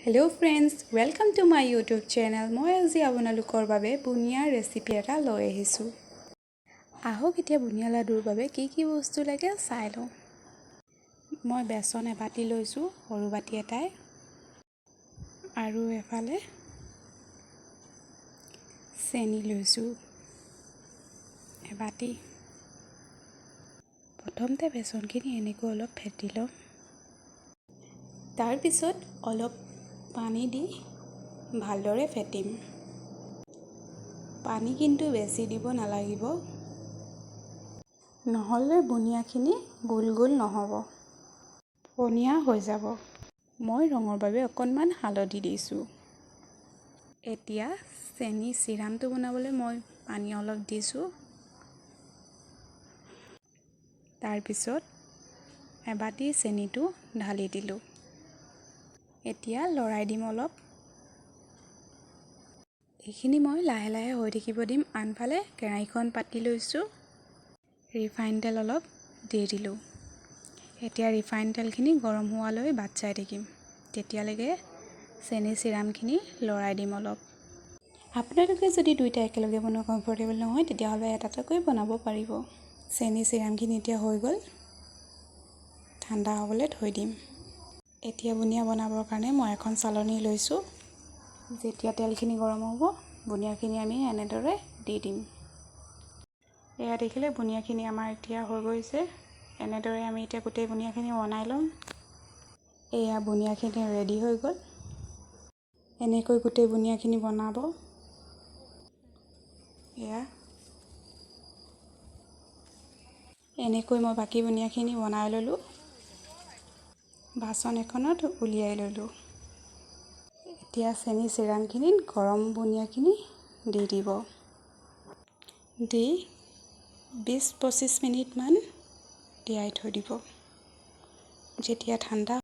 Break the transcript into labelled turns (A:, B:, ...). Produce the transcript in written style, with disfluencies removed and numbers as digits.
A: Hello friends, welcome to my YouTube channel. मैं আজি আপোনালোকৰ বাবে বুনিয়া ৰেচিপি এটা লৈ আহিছোঁ। আহক এতিয়া বুনিয়া লাডুৰ বাবে কি কি বস্তু লাগে চাই লওঁ। মই বেসন এবাটি লৈছোঁ, সৰু বাটি এটাই, আৰু এফালে চেনি লৈছোঁ এবাটি। প্ৰথমতে বেসনখিনি এনেকৈ অলপ ফেটি ল'ম। তাৰ পিছত অলপ পানী দি ভালদৰে ফেটিম। পানী কিন্তু বেছি দিব নালাগিব, নহ'লে বুনিয়াখিনি গোল গোল নহ'ব, পনীয়া হৈ যাব। মই ৰঙৰ বাবে অকণমান হালধি দিছোঁ। এতিয়া চেনি চিৰামটো বনাবলৈ মই পানী অলপ দিছোঁ। তাৰপিছত এবাটি চেনিটো ঢালি দিলোঁ। এতিয়া লৰাই দিম অলপ। এইখিনি মই লাহে লাহে হৈ থাকিব দিম। আনফালে কেৰাহীখন পাতি লৈছোঁ, ৰিফাইন তেল অলপ দি দিলোঁ। এতিয়া ৰিফাইন তেলখিনি গৰম হোৱালৈ বাট চাই থাকিম। তেতিয়ালৈকে চেনি চিৰামখিনি লৰাই দিম অলপ। আপোনালোকে যদি দুইটা একেলগে বনোৱা কমফৰ্টেবল নহয়, তেতিয়াহ'লে এটাকৈ বনাব পাৰিব। চেনি চিৰামখিনি এতিয়া হৈ গ'ল, ঠাণ্ডা হ'বলৈ থৈ দিম। এতিয়া বুনিয়া বনাবৰ কাৰণে মই এখন চালনী লৈছোঁ। যেতিয়া তেলখিনি গৰম হ'ব, বুনিয়াখিনি আমি এনেদৰে দি দিম। এয়া দেখিলে বুনিয়াখিনি আমাৰ এতিয়া হৈ গৈছে। এনেদৰে আমি এতিয়া গোটেই বুনিয়াখিনি বনাই ল'ম। এয়া বুনিয়াখিনি ৰেডি হৈ গ'ল। এনেকৈ গোটেই বুনিয়াখিনি বনাব। এয়া এনেকৈ মই বাকী বুনিয়াখিনি বনাই ল'লোঁ। বাচন এখনত উলিয়াই ল'লোঁ। এতিয়া চেনি চিৰামখিনিত গৰম বুনিয়াখিনি দি দিব। দি 20-25 মিনিটমান তিয়াই থৈ দিব। যেতিয়া ঠাণ্ডা